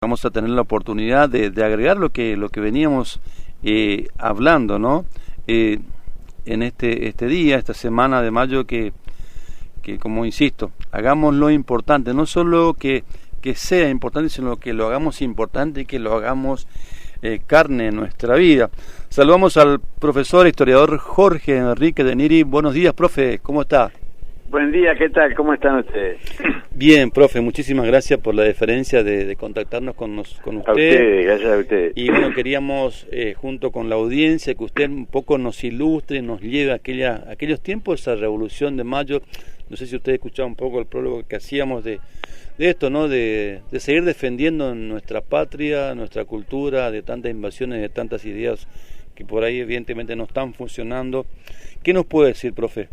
Vamos a tener la oportunidad de agregar lo que veníamos hablando, ¿no? En este día, esta semana de mayo, que como insisto, hagamos lo importante, no solo que sea importante, sino que lo hagamos importante y que lo hagamos carne en nuestra vida. Saludamos al profesor historiador Jorge Enrique de Niri. Buenos días, profe, ¿cómo está? Buen día, ¿qué tal? ¿Cómo están ustedes? Bien, profe, muchísimas gracias por la deferencia de contactarnos con usted. A ustedes, gracias a ustedes. Y bueno, queríamos, junto con la audiencia, que usted un poco nos ilustre, nos lleve a aquellos tiempos, esa Revolución de Mayo. No sé si usted escuchaba un poco el prólogo que hacíamos de esto, ¿no? De seguir defendiendo nuestra patria, nuestra cultura, de tantas invasiones, de tantas ideas que por ahí evidentemente no están funcionando. ¿Qué nos puede decir, profe?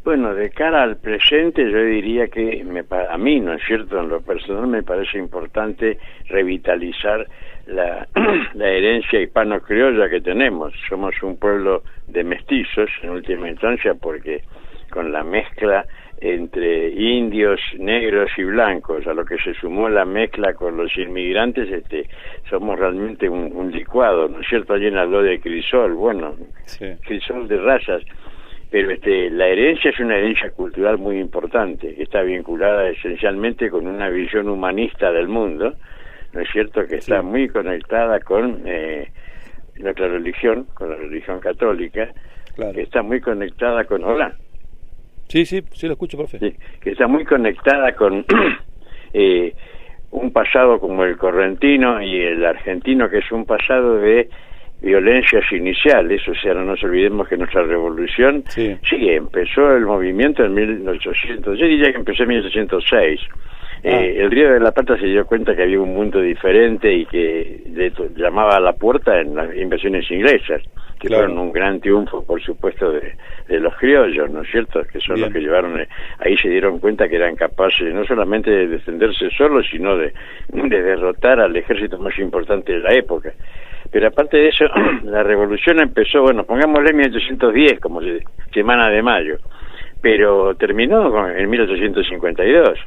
Bueno, de cara al presente, yo diría que a mí, ¿no es cierto?, en lo personal me parece importante revitalizar la herencia hispano-criolla que tenemos. Somos un pueblo de mestizos, en última instancia, porque con la mezcla entre indios, negros y blancos, a lo que se sumó la mezcla con los inmigrantes, somos realmente un licuado, ¿no es cierto? Alguien habló de crisol, bueno, sí. Crisol de razas. Pero la herencia es una herencia cultural muy importante, que está vinculada esencialmente con una visión humanista del mundo, ¿no es cierto?, que está muy conectada con nuestra religión, con la religión católica, claro, que está muy conectada con... Hola. Sí, lo escucho, profe. Sí, que está muy conectada con un pasado como el correntino y el argentino, que es un pasado de violencias iniciales. O sea, no nos olvidemos que nuestra revolución empezó el movimiento en 1800, yo diría que empezó en 1806. El Río de la Plata se dio cuenta que había un mundo diferente y que llamaba a la puerta en las invasiones inglesas, que fueron un gran triunfo, por supuesto, de los criollos, ¿no es cierto?, que son los que llevaron, ahí se dieron cuenta que eran capaces no solamente de defenderse solos, sino de derrotar al ejército más importante de la época. Pero aparte de eso, la revolución empezó, bueno, pongámosle 1810 como semana de mayo, pero terminó en 1852.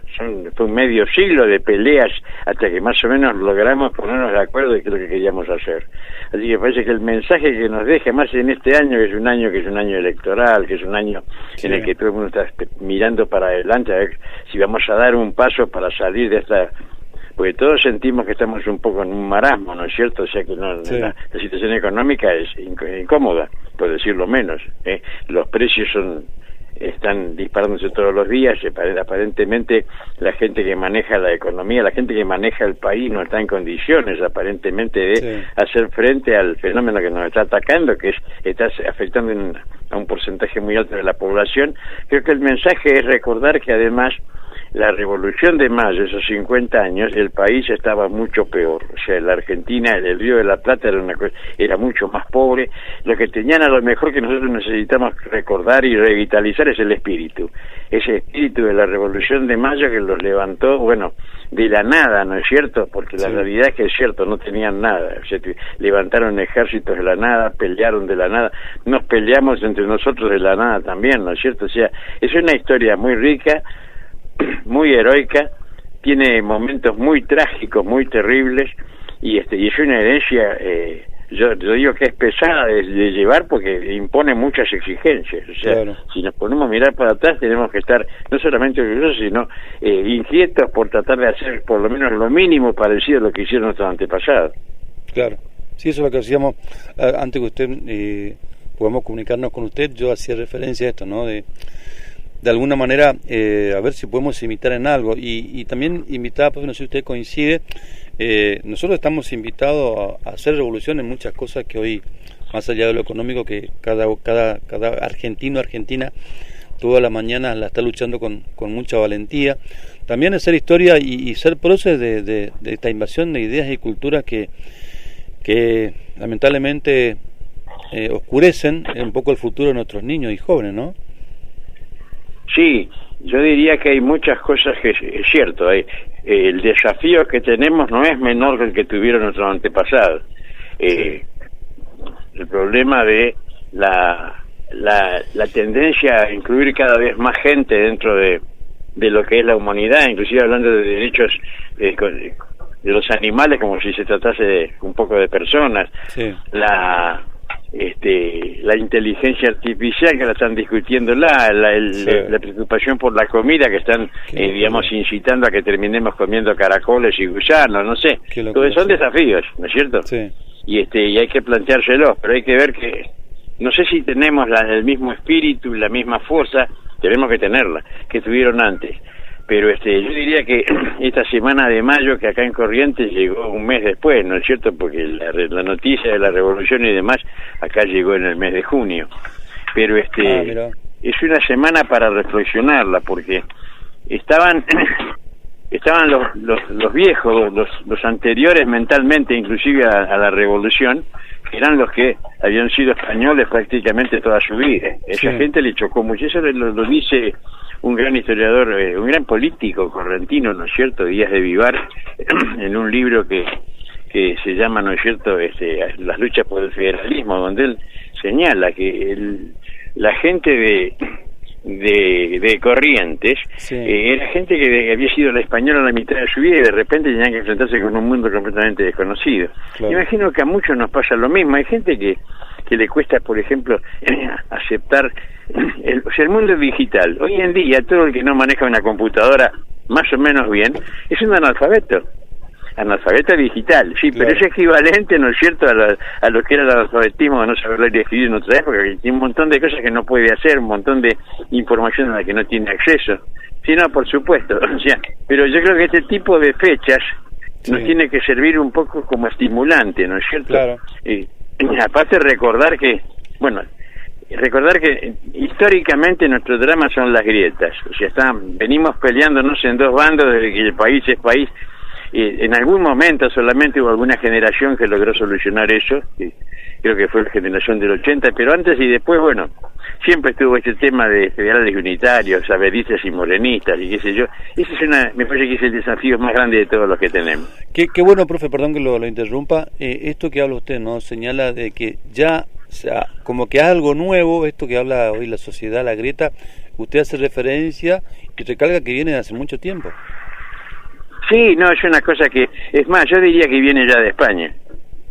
Fue un medio siglo de peleas hasta que más o menos logramos ponernos de acuerdo de qué es lo que queríamos hacer. Así que parece que el mensaje que nos deja más en este año, que es un año electoral, que es un año en el que todo el mundo está mirando para adelante a ver si vamos a dar un paso para salir de esta... Porque todos sentimos que estamos un poco en un marasmo, ¿no es cierto? O sea que la situación económica es incómoda, por decirlo menos. Los precios están disparándose todos los días. Aparentemente la gente que maneja la economía, la gente que maneja el país no está en condiciones aparentemente de hacer frente al fenómeno que nos está atacando, que está afectando a un porcentaje muy alto de la población. Creo que el mensaje es recordar que además la Revolución de Mayo, esos 50 años, el país estaba mucho peor. O sea, la Argentina, el Río de la Plata era mucho más pobre. Lo que tenían a lo mejor que nosotros necesitamos recordar y revitalizar es el espíritu. Ese espíritu de la Revolución de Mayo que los levantó, bueno, de la nada, ¿no es cierto? Porque la realidad es que es cierto, no tenían nada. O sea, levantaron ejércitos de la nada, pelearon de la nada. Nos peleamos entre nosotros de la nada también, ¿no es cierto? O sea, es una historia muy rica, muy heroica, tiene momentos muy trágicos, muy terribles, y es una herencia, yo digo que es pesada de llevar porque impone muchas exigencias. O sea, si nos ponemos a mirar para atrás tenemos que estar no solamente orgullosos, sino inquietos por tratar de hacer por lo menos lo mínimo parecido a lo que hicieron nuestros antepasados. Claro, sí, eso es lo que hacíamos antes que usted podamos comunicarnos con usted. Yo hacía referencia a esto, ¿no? De alguna manera, a ver si podemos imitar en algo, y también invitar, pues no sé si usted coincide, nosotros estamos invitados a hacer revolución en muchas cosas que hoy, más allá de lo económico, que cada argentino, argentina, toda la mañana la está luchando con mucha valentía, también hacer historia y ser próceres de esta invasión de ideas y culturas que lamentablemente oscurecen un poco el futuro de nuestros niños y jóvenes, ¿no? Sí, yo diría que hay muchas cosas que es cierto. El desafío que tenemos no es menor que el que tuvieron nuestros antepasados. El problema de la tendencia a incluir cada vez más gente dentro de de lo que es la humanidad, inclusive hablando de derechos de los animales como si se tratase un poco de personas. Sí. La inteligencia artificial que la están discutiendo, la preocupación por la comida que están, digamos, incitando a que terminemos comiendo caracoles y gusanos, no sé. Todos son desafíos, ¿no es cierto? Sí. Y hay que planteárselos, pero hay que ver que, no sé si tenemos el mismo espíritu, la misma fuerza, tenemos que tenerla, que tuvieron antes. Pero yo diría que esta semana de mayo, que acá en Corrientes llegó un mes después, ¿no es cierto? Porque la noticia de la revolución y demás, acá llegó en el mes de junio. Pero es una semana para reflexionarla, porque estaban los viejos, los anteriores mentalmente, inclusive a la revolución, que eran los que habían sido españoles prácticamente toda su vida. Esa gente le chocó mucho. Eso lo dice un gran historiador, un gran político correntino, ¿no es cierto?, Díaz de Vivar, en un libro que se llama, ¿no es cierto?, Las luchas por el federalismo, donde él señala que la gente de Corrientes era gente que había sido la española la mitad de su vida y de repente tenían que enfrentarse con un mundo completamente desconocido. Claro. Imagino que a muchos nos pasa lo mismo. Hay gente que le cuesta, por ejemplo, aceptar el mundo digital. Hoy en día todo el que no maneja una computadora más o menos bien es un analfabeto digital, sí, claro. Pero es equivalente, ¿no es cierto?, a lo que era el analfabetismo de no saber leer y escribir en otra época, que tiene un montón de cosas que no puede hacer, un montón de información a la que no tiene acceso. Sí, no, por supuesto, o sea, pero yo creo que este tipo de fechas nos tiene que servir un poco como estimulante, ¿no es cierto? Claro. Aparte recordar que históricamente nuestros dramas son las grietas, o sea, venimos peleándonos en dos bandos desde que el país es país. En algún momento solamente hubo alguna generación que logró solucionar eso, creo que fue la generación del 80, pero antes y después, bueno, siempre estuvo este tema de federales unitarios, saberistas y morenistas, y qué sé yo. Ese me parece que es el desafío más grande de todos los que tenemos. Qué bueno, profe, perdón que lo interrumpa, esto que habla usted, ¿no?, señala de que ya, o sea, como que algo nuevo, esto que habla hoy la sociedad, la grieta, usted hace referencia y recalca que viene de hace mucho tiempo. Sí, no, es una cosa que, es más, yo diría que viene ya de España.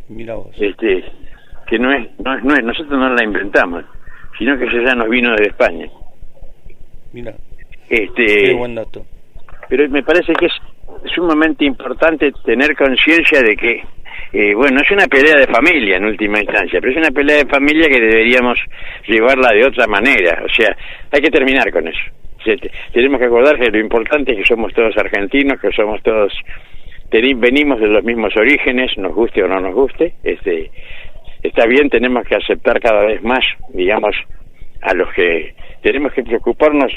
Mira vos. Que no es, nosotros no la inventamos, sino que ya nos vino de España. Mira. Qué buen dato. Pero me parece que es sumamente importante tener conciencia de que, bueno, es una pelea de familia en última instancia, pero es una pelea de familia que deberíamos llevarla de otra manera. O sea, hay que terminar con eso. Tenemos que acordar que lo importante es que somos todos argentinos, que somos todos, venimos de los mismos orígenes, nos guste o no nos guste. Está bien, tenemos que aceptar cada vez más, digamos, a los que tenemos que preocuparnos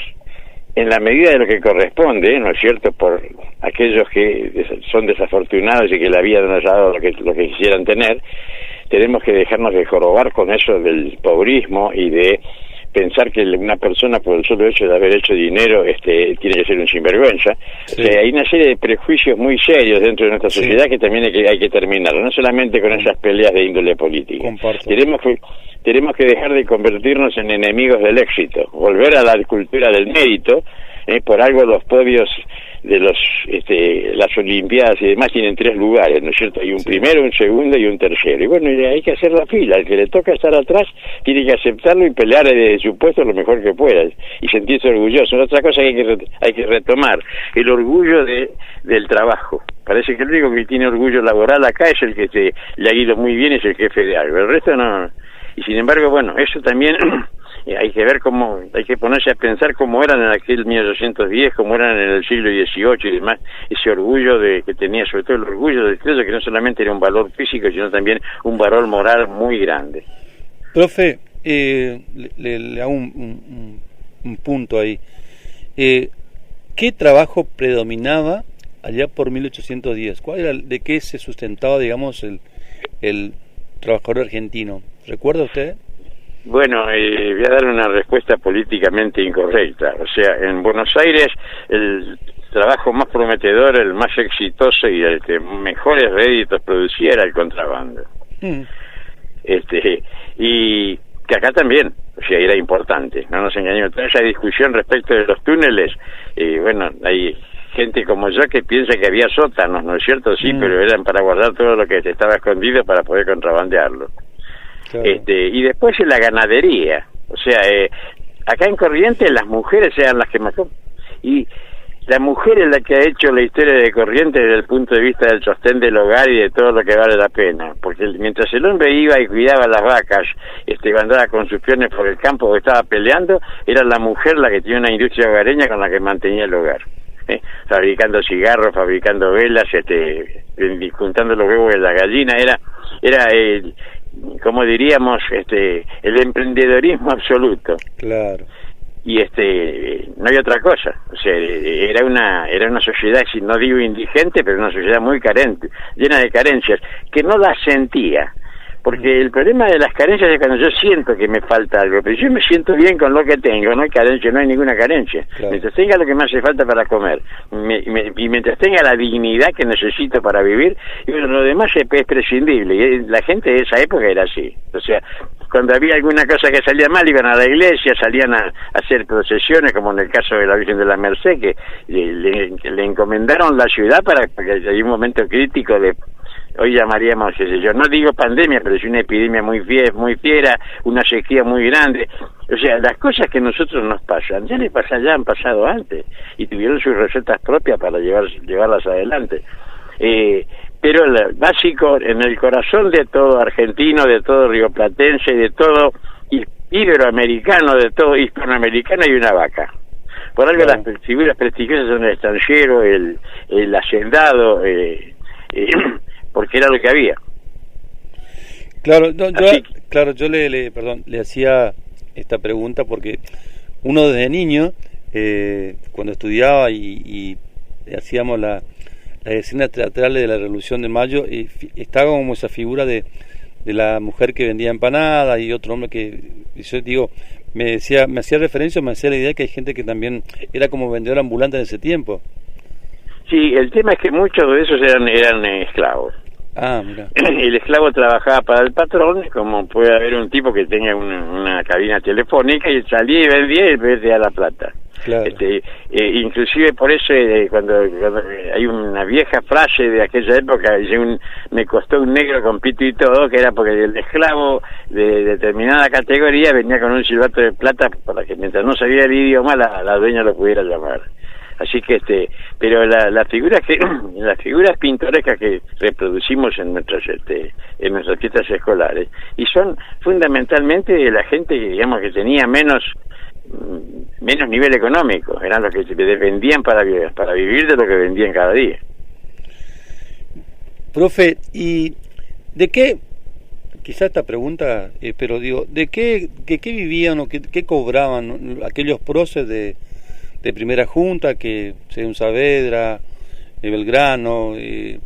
en la medida de lo que corresponde, ¿no es cierto?, por aquellos que son desafortunados y que la vida no les ha dado lo que quisieran tener. Tenemos que dejarnos de jorobar con eso del pobrismo y de pensar que una persona por el solo hecho de haber hecho dinero tiene que ser un sinvergüenza. Sí. Hay una serie de prejuicios muy serios dentro de nuestra sociedad que también hay que terminar, no solamente con esas peleas de índole política. Tenemos que dejar de convertirnos en enemigos del éxito, volver a la cultura del mérito. Por algo los podios de las Olimpiadas y demás tienen 3 lugares, ¿no es cierto? Hay un primero, un segundo y un tercero. Y bueno, hay que hacer la fila. El que le toca estar atrás tiene que aceptarlo y pelear de su puesto lo mejor que pueda y sentirse orgulloso. Otra cosa que hay que retomar, el orgullo del trabajo. Parece que el único que tiene orgullo laboral acá es el que le ha ido muy bien, es el jefe de algo. El resto no. Y sin embargo, bueno, eso también hay que ver hay que ponerse a pensar cómo eran en aquel 1810, cómo eran en el siglo XVIII y demás, ese orgullo que tenía, sobre todo el orgullo del Estado, que no solamente era un valor físico, sino también un valor moral muy grande. Profe, le hago un punto ahí. ¿Qué trabajo predominaba allá por 1810? ¿De qué se sustentaba, digamos, el trabajador argentino? ¿Recuerda usted? Bueno, voy a dar una respuesta políticamente incorrecta. O sea, en Buenos Aires el trabajo más prometedor, el más exitoso y el que mejores réditos producía era el contrabando. Y que acá también, o sea, era importante, no nos engañemos. Toda esa discusión respecto de los túneles, bueno, hay gente como yo que piensa que había sótanos, ¿no es cierto? Sí, pero eran para guardar todo lo que estaba escondido para poder contrabandearlo. Claro. Y después en la ganadería, o sea, acá en Corrientes las mujeres eran las que mató, y la mujer es la que ha hecho la historia de Corrientes desde el punto de vista del sostén del hogar y de todo lo que vale la pena, porque mientras el hombre iba y cuidaba las vacas, andaba con sus peones por el campo o estaba peleando, era la mujer la que tenía una industria hogareña con la que mantenía el hogar, fabricando cigarros, fabricando velas, juntando los huevos de la gallina, era como diríamos, el emprendedorismo absoluto. Claro. Y no hay otra cosa, o sea, era una sociedad, si no digo indigente, pero una sociedad muy carente, llena de carencias, que no las sentía, porque el problema de las carencias es cuando yo siento que me falta algo, pero yo me siento bien con lo que tengo, no hay carencia, no hay ninguna carencia. Claro. Mientras tenga lo que me hace falta para comer, y mientras tenga la dignidad que necesito para vivir, y bueno, lo demás es prescindible, y la gente de esa época era así, o sea, cuando había alguna cosa que salía mal, iban a la iglesia, salían a hacer procesiones, como en el caso de la Virgen de la Merced, que le encomendaron la ciudad para que haya un momento crítico de, hoy llamaríamos, qué sé yo, no digo pandemia, pero es una epidemia muy fiera, una sequía muy grande. O sea, las cosas que a nosotros nos pasan, ya han pasado antes, y tuvieron sus recetas propias para llevarlas adelante. Pero el básico, en el corazón de todo argentino, de todo rioplatense, de todo iberoamericano, de todo hispanoamericano, hay una vaca. Por algo las figuras prestigiosas son el extranjero, el hacendado, porque era lo que había. Claro, yo le hacía esta pregunta porque uno desde niño, cuando estudiaba y hacíamos las escenas teatrales de la Revolución de Mayo, estaba como esa figura de la mujer que vendía empanadas y otro hombre que, yo digo, me hacía referencia, me hacía la idea que hay gente que también era como vendedor ambulante en ese tiempo. Sí, el tema es que muchos de esos eran esclavos. Ah, mira. El esclavo trabajaba para el patrón, como puede haber un tipo que tenga una cabina telefónica, y salía y vendía y vendía la plata. Claro. Inclusive por eso cuando hay una vieja frase de aquella época, me costó un negro con pito y todo, que era porque el esclavo de determinada categoría venía con un silbato de plata para que mientras no sabía el idioma la dueña lo pudiera llamar. Así que pero las figuras pintorescas que reproducimos en nuestras fiestas escolares, y son fundamentalmente de la gente que, digamos, que tenía menos nivel económico, eran los que vendían para vivir de lo que vendían cada día. Profe, ¿y de qué, quizá esta pregunta, pero digo, ¿de qué vivían o qué cobraban aquellos próceres de primera junta, que según Saavedra, Belgrano, de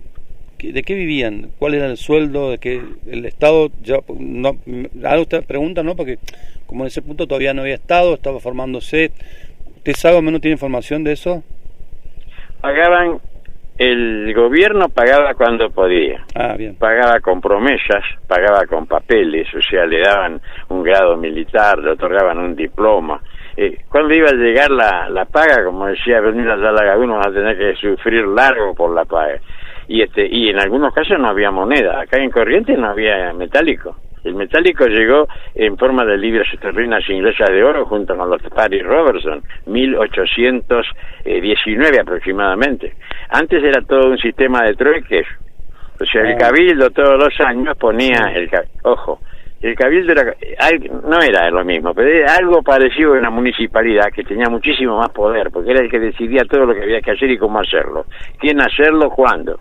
qué vivían? ¿Cuál era el sueldo? ¿De qué el Estado? Ya no hago esta pregunta, ¿no? Porque como en ese punto todavía no había Estado, estaba formándose. ¿Usted sabe o menos tiene información de eso? Pagaban, el gobierno pagaba cuando podía. Ah, bien. Pagaba con promesas, pagaba con papeles, o sea, le daban un grado militar, le otorgaban un diploma. Cuando iba a llegar la paga, como decía Bernina Ayala, uno va a tener que sufrir largo por la paga. Y en algunos casos no había moneda. Acá en Corrientes no había metálico. El metálico llegó en forma de libras esterlinas inglesas de oro junto con los Parry Robertson, 1819 aproximadamente. Antes era todo un sistema de trueques. O sea, el cabildo todos los años ponía el cabildo no era lo mismo, pero era algo parecido a una municipalidad que tenía muchísimo más poder, porque era el que decidía todo lo que había que hacer y cómo hacerlo, quién hacerlo, cuándo.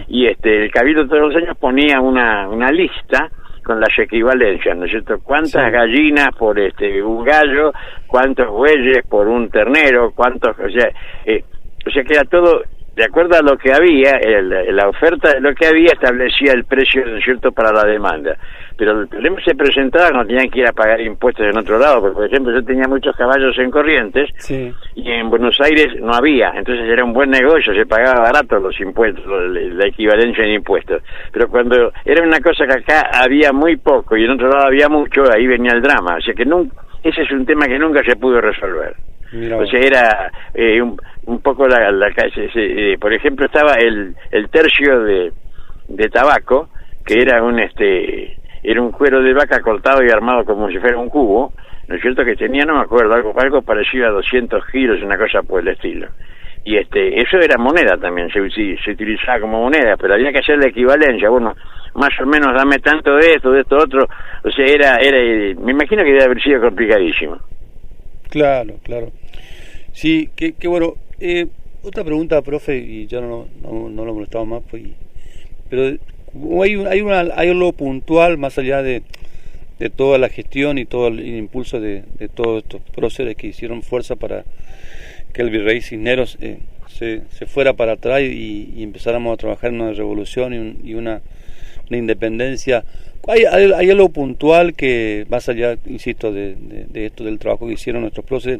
Y el cabildo todos los años ponía una lista con las equivalencias, ¿no es cierto? ¿Cuántas gallinas por un gallo? ¿Cuántos bueyes por un ternero? ¿Cuántos? O sea que era todo de acuerdo a lo que había, la oferta de lo que había establecía el precio, ¿no es cierto?, para la demanda. Pero el problema se presentaba cuando tenían que ir a pagar impuestos en otro lado, porque por ejemplo yo tenía muchos caballos en Corrientes, sí, y en Buenos Aires no había, entonces era un buen negocio, se pagaba barato los impuestos, la equivalencia en impuestos. Pero cuando era una cosa que acá había muy poco y en otro lado había mucho, ahí venía el drama. O sea que ese es un tema que nunca se pudo resolver. Mira. O sea, era un poco por ejemplo, estaba el tercio de tabaco, que era un cuero de vaca cortado y armado como si fuera un cubo, ¿no es cierto?, que tenía, no me acuerdo, algo parecido a 200 kilos, una cosa por el estilo. Y eso era moneda también, se utilizaba como moneda, pero había que hacer la equivalencia. Bueno, más o menos dame tanto de esto otro. O sea, me imagino que debe haber sido complicadísimo. Claro. Sí, qué bueno. Otra pregunta, profe, y ya no lo molestamos más, pues, pero hay algo puntual más allá de toda la gestión y todo el impulso de todos estos próceres que hicieron fuerza para que el virrey Cisneros se fuera para atrás y empezáramos a trabajar en una revolución y una independencia. Hay algo puntual que, más allá, insisto, de esto del trabajo que hicieron nuestros próceres,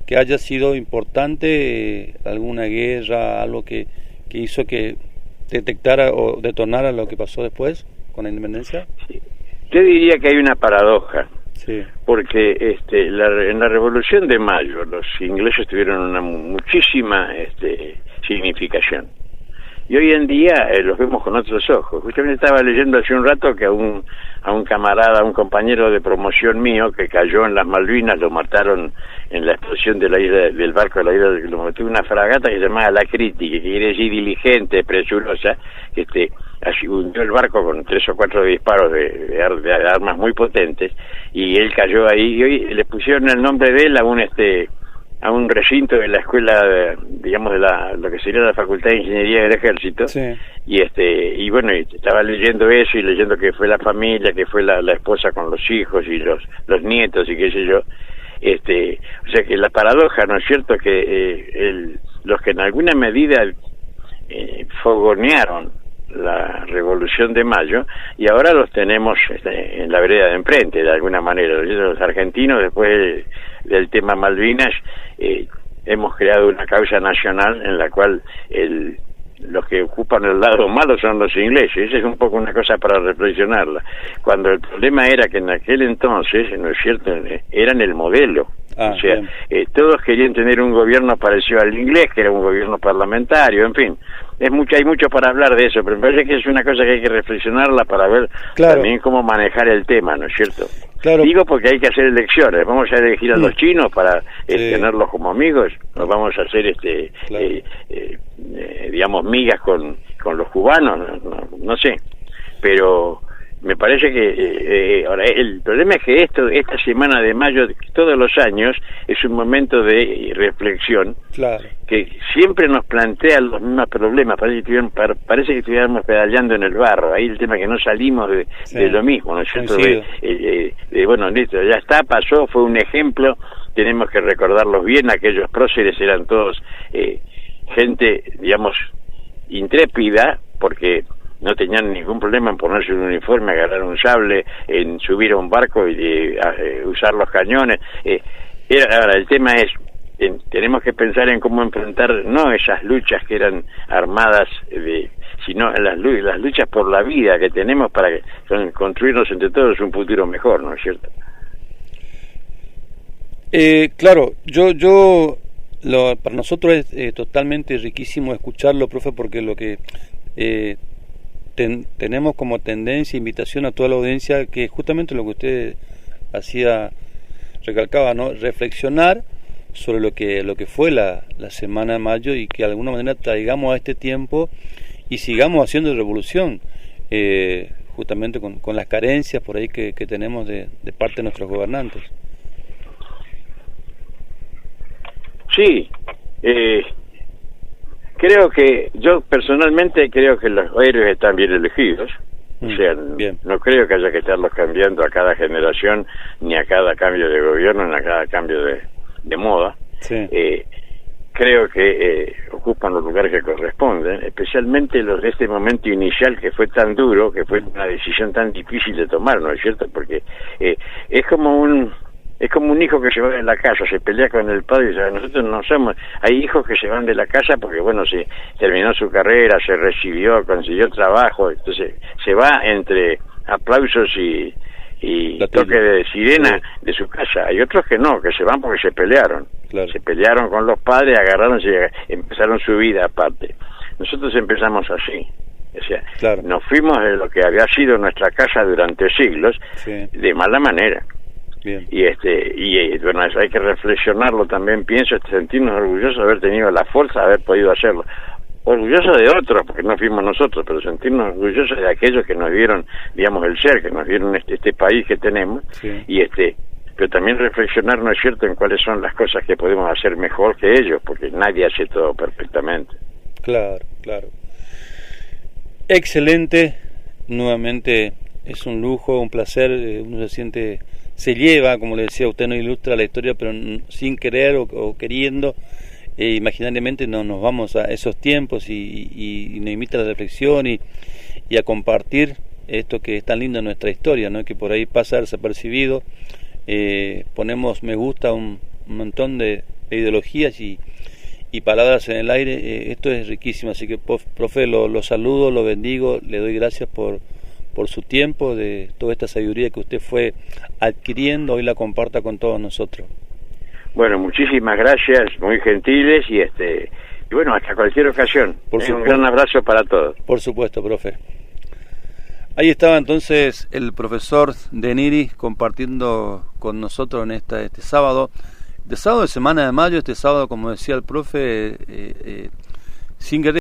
que haya sido importante, alguna guerra, algo que hizo que detectara o detonara lo que pasó después con la independencia? Sí. Yo diría que hay una paradoja, sí, porque en la Revolución de Mayo los ingleses tuvieron una muchísima significación. Y hoy en día los vemos con otros ojos. Justamente estaba leyendo hace un rato que a un camarada, a un compañero de promoción mío que cayó en las Malvinas, lo mataron en la explosión de la isla, del barco de la isla, lo mató una fragata que se llamaba La Crítica, que quiere decir diligente, presurosa, así hundió el barco con 3 o 4 disparos de armas muy potentes, y él cayó ahí, y hoy le pusieron el nombre de él a un recinto de la escuela, digamos, de lo que sería la Facultad de Ingeniería del Ejército, sí. Y bueno, estaba leyendo eso y leyendo que fue la familia, que fue la esposa con los hijos y los nietos y qué sé yo. O sea que la paradoja, ¿no es cierto?, que los que en alguna medida fogonearon la Revolución de Mayo, y ahora los tenemos en la vereda de enfrente, de alguna manera. Los argentinos, después del tema Malvinas, hemos creado una causa nacional en la cual los que ocupan el lado malo son los ingleses. Esa es un poco una cosa para reflexionarla. Cuando el problema era que en aquel entonces, ¿no es cierto?, eran el modelo. O sea, todos querían tener un gobierno parecido al inglés, que era un gobierno parlamentario, en fin. Hay mucho para hablar de eso, pero me parece que es una cosa que hay que reflexionarla para ver también cómo manejar el tema, ¿no es cierto? Claro. Digo porque hay que hacer elecciones. Vamos a elegir a los chinos para tenerlos como amigos, nos vamos a hacer digamos, migas con los cubanos, no sé, pero me parece que ahora el problema es que esta semana de mayo, todos los años, es un momento de reflexión, claro, que siempre nos plantea los mismos problemas. Parece que estuviéramos pedaleando en el barro. Ahí el tema que no salimos de lo mismo, ¿no es cierto? Bueno, listo, ya está, pasó, fue un ejemplo, tenemos que recordarlos bien. Aquellos próceres eran todos gente, digamos, intrépida, porque no tenían ningún problema en ponerse un uniforme, agarrar un sable, en subir a un barco y usar los cañones. Ahora, el tema es, tenemos que pensar en cómo enfrentar no esas luchas que eran armadas, sino las luchas por la vida que tenemos para construirnos entre todos un futuro mejor, ¿no es cierto? Claro, para nosotros es totalmente riquísimo escucharlo, profe, porque lo que tenemos como tendencia, invitación a toda la audiencia, que justamente lo que usted recalcaba, ¿no? Reflexionar sobre lo que fue la semana de mayo, y que de alguna manera traigamos a este tiempo y sigamos haciendo revolución, justamente con las carencias por ahí que tenemos de parte de nuestros gobernantes. Sí, yo personalmente creo que los héroes están bien elegidos. O sea, no creo que haya que estarlos cambiando a cada generación, ni a cada cambio de gobierno, ni a cada cambio de moda. Sí. creo que ocupan los lugares que corresponden, especialmente los de este momento inicial que fue tan duro, que fue una decisión tan difícil de tomar, ¿no es cierto? Porque es como un hijo que se va de la casa, se pelea con el padre, y nosotros no somos, hay hijos que se van de la casa porque bueno, se terminó su carrera, se recibió, consiguió trabajo, entonces se va entre aplausos y toque de sirena de su casa. Hay otros que no, que se van porque se pelearon. Claro. Se pelearon con los padres, agarraron y empezaron su vida aparte. Nosotros empezamos así. O sea, claro, nos fuimos de lo que había sido nuestra casa durante siglos, sí, de mala manera. Bien. Y bueno, eso hay que reflexionarlo también, pienso, sentirnos orgullosos de haber tenido la fuerza de haber podido hacerlo. Orgullosos de otros, porque no fuimos nosotros, pero sentirnos orgullosos de aquellos que nos dieron, digamos, el ser, que nos dieron este país que tenemos, sí, y pero también reflexionar, ¿no es cierto?, en cuáles son las cosas que podemos hacer mejor que ellos, porque nadie hace todo perfectamente. Claro, claro. Excelente, nuevamente es un lujo, un placer, uno se lleva, como le decía, usted no ilustra la historia, pero sin querer o queriendo, imaginariamente nos vamos a esos tiempos y nos invita a la reflexión y a compartir esto que es tan lindo en nuestra historia, ¿no? Que por ahí pasa desapercibido, ponemos me gusta a un montón de ideologías y palabras en el aire, esto es riquísimo, así que profe, lo saludo, lo bendigo, le doy gracias por su tiempo, de toda esta sabiduría que usted fue adquiriendo, hoy la comparta con todos nosotros. Bueno, muchísimas gracias, muy gentiles, y bueno, hasta cualquier ocasión. Un gran abrazo para todos. Por supuesto, profe. Ahí estaba entonces el profesor Deniri compartiendo con nosotros en este sábado de semana de mayo, este sábado, como decía el profe, sin querer